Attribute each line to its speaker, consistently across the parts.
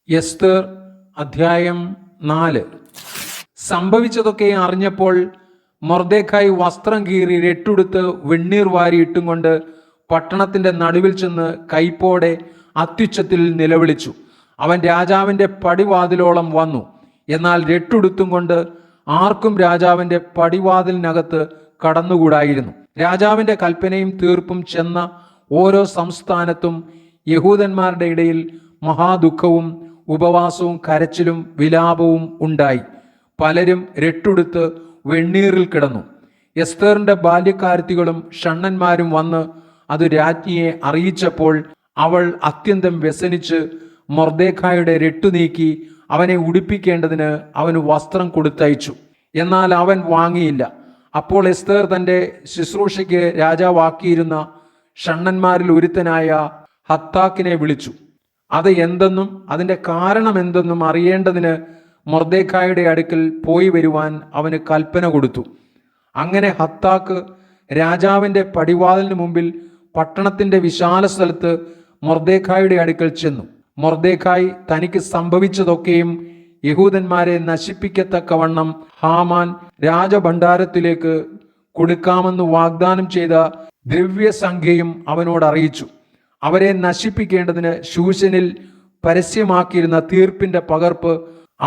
Speaker 1: എസ്തർ അധ്യായം 4. സംഭവിച്ചതൊക്കെ അറിഞ്ഞപ്പോൾ മൊർദെഖായി വസ്ത്രം കീറി രട്ടുടുത്ത് വെണ്ണീർ വാരിയിട്ടും കൊണ്ട് പട്ടണത്തിന്റെ നടുവിൽ ചെന്ന് കൈപ്പോടെ അത്യുച്ചത്തിൽ നിലവിളിച്ചു. അവൻ രാജാവിന്റെ പടിവാതിലോളം വന്നു. എന്നാൽ രട്ടുടുത്തും കൊണ്ട് ആർക്കും രാജാവിന്റെ പടിവാതിലിനകത്ത് കടന്നുകൂടായിരുന്നു. രാജാവിന്റെ കൽപ്പനയും തീർപ്പും ചെന്ന ഓരോ സംസ്ഥാനത്തും യഹൂദന്മാരുടെ ഇടയിൽ മഹാദുഃഖവും ഉപവാസവും കരച്ചിലും വിലാപവും ഉണ്ടായി. പലരും രട്ടുടുത്ത് വെണ്ണീറിൽ കിടന്നു. എസ്തറിന്റെ ബാല്യക്കാരത്തികളും ഷണ്ണന്മാരും വന്ന് അത് രാജ്ഞിയെ അറിയിച്ചപ്പോൾ അവൾ അത്യന്തം വ്യസനിച്ച് മൊർദെഖായിയുടെ രട്ടു നീക്കി അവനെ ഉടുപ്പിക്കേണ്ടതിന് അവന് വസ്ത്രം കൊടുത്തയച്ചു. എന്നാൽ അവൻ വാങ്ങിയില്ല. അപ്പോൾ എസ്തർ തന്റെ ശുശ്രൂഷയ്ക്ക് രാജാവാക്കിയിരുന്ന ഷണ്ണന്മാരിൽ ഒരുത്തനായ ഹത്താക്കിനെ വിളിച്ചു. അത് എന്തെന്നും അതിന്റെ കാരണം എന്തെന്നും അറിയേണ്ടതിന് മൊർദെഖായിയുടെ അടുക്കൽ പോയി വരുവാൻ അവന് കൽപ്പന കൊടുത്തു. അങ്ങനെ ഹത്താക്ക് രാജാവിന്റെ പടിവാതിലിന് മുമ്പിൽ പട്ടണത്തിന്റെ വിശാല സ്ഥലത്ത് മൊർദെഖായിയുടെ അടുക്കൽ ചെന്നു. മൊർദെഖായി തനിക്ക് സംഭവിച്ചതൊക്കെയും യഹൂദന്മാരെ നശിപ്പിക്കത്തക്കവണ്ണം ഹാമാൻ രാജഭണ്ഡാരത്തിലേക്ക് കൊടുക്കാമെന്ന് വാഗ്ദാനം ചെയ്ത ദ്രവ്യസംഖ്യയും അവനോട് അറിയിച്ചു. അവരെ നശിപ്പിക്കേണ്ടതിന് ശൂശനിൽ പരസ്യമാക്കിയിരുന്ന തീർപ്പിന്റെ പകർപ്പ്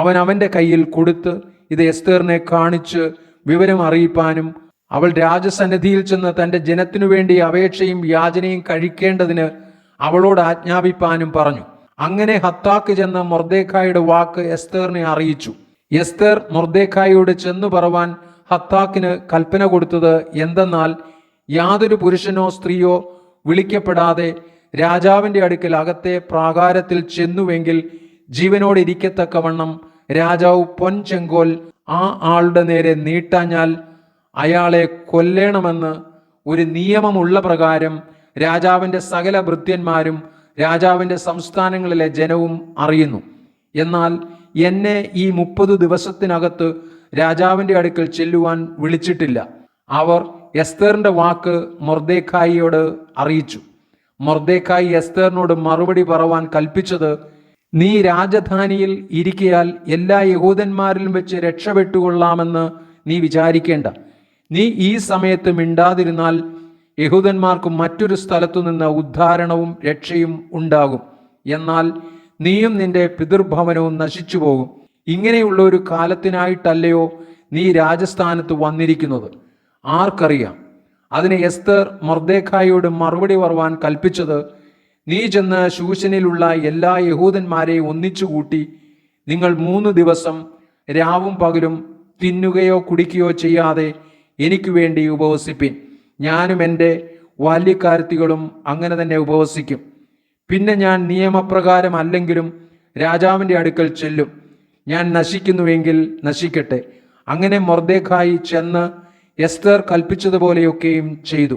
Speaker 1: അവൻ അവന്റെ കയ്യിൽ കൊടുത്ത് ഇത് എസ്തറിനെ കാണിച്ച് വിവരം അറിയിപ്പാനും അവൾ രാജസന്നിധിയിൽ ചെന്ന് തന്റെ ജനത്തിനു വേണ്ടി അപേക്ഷയും യാചനയും കഴിക്കേണ്ടതിന് അവളോട് ആജ്ഞാപിപ്പാനും പറഞ്ഞു. അങ്ങനെ ഹത്താക്ക് ചെന്ന് മൊർദെഖായിയുടെ വാക്ക് എസ്തറിനെ അറിയിച്ചു. എസ്തർ മൊർദെഖായിയോട് ചെന്നു പറവാൻ ഹത്താക്കിന് കൽപ്പന കൊടുത്തത് എന്തെന്നാൽ, യാതൊരു പുരുഷനോ സ്ത്രീയോ വിളിക്കപ്പെടാതെ രാജാവിന്റെ അടുക്കൽ അകത്തെ പ്രാകാരത്തിൽ ചെന്നുവെങ്കിൽ ജീവനോട് ഇരിക്കത്തക്കവണ്ണം രാജാവ് പൊൻചെങ്കോൽ ആ ആളുടെ നേരെ നീട്ടാഞ്ഞാൽ അയാളെ കൊല്ലേണമെന്ന് ഒരു നിയമമുള്ള പ്രകാരം രാജാവിന്റെ സകല ഭൃത്യന്മാരും രാജാവിന്റെ സംസ്ഥാനങ്ങളിലെ ജനവും അറിയുന്നു. എന്നാൽ എന്നെ ഈ 30 ദിവസത്തിനകത്ത് രാജാവിന്റെ അടുക്കൽ ചെല്ലുവാൻ വിളിച്ചിട്ടില്ല. അവർ എസ്തറിന്റെ വാക്ക് മൊർദെഖായിയോട് അറിയിച്ചു. മൊർദെഖായി എസ്തറിനോട് മറുപടി പറവാൻ കൽപ്പിച്ചത്, നീ രാജധാനിയിൽ ഇരിക്കയാൽ എല്ലാ യഹൂദന്മാരിലും വെച്ച് രക്ഷപ്പെട്ടുകൊള്ളാമെന്ന് നീ വിചാരിക്കേണ്ട. നീ ഈ സമയത്ത് മിണ്ടാതിരുന്നാൽ യഹൂദന്മാർക്ക് മറ്റൊരു സ്ഥലത്തു നിന്ന് ഉദ്ധാരണവും രക്ഷയും ഉണ്ടാകും. എന്നാൽ നീയും നിന്റെ പിതൃഭവനവും നശിച്ചു പോകും. ഇങ്ങനെയുള്ള ഒരു കാലത്തിനായിട്ടല്ലയോ നീ രാജസ്ഥാനത്ത് വന്നിരിക്കുന്നത്? ആർക്കറിയാം? അതിന് എസ്തർ മൊർദെഖായിയോട് മറുപടി പറവാൻ കൽപ്പിച്ചത്, നീ ചെന്ന് ശൂശനിലുള്ള എല്ലാ യഹൂദന്മാരെയും ഒന്നിച്ചുകൂട്ടി നിങ്ങൾ 3 ദിവസം രാവും പകലും തിന്നുകയോ കുടിക്കുകയോ ചെയ്യാതെ എനിക്ക് വേണ്ടി ഉപവസിപ്പിൻ. ഞാനും എൻ്റെ ബാല്യക്കാരത്തികളും അങ്ങനെ തന്നെ ഉപവസിക്കും. പിന്നെ ഞാൻ നിയമപ്രകാരം അല്ലെങ്കിലും രാജാവിൻ്റെ അടുക്കൽ ചെല്ലും. ഞാൻ നശിക്കുന്നുവെങ്കിൽ നശിക്കട്ടെ. അങ്ങനെ മൊർദെഖായി ചെന്ന് എസ്തർ കൽപ്പിച്ചതുപോലെയൊക്കെയും ചെയ്തു.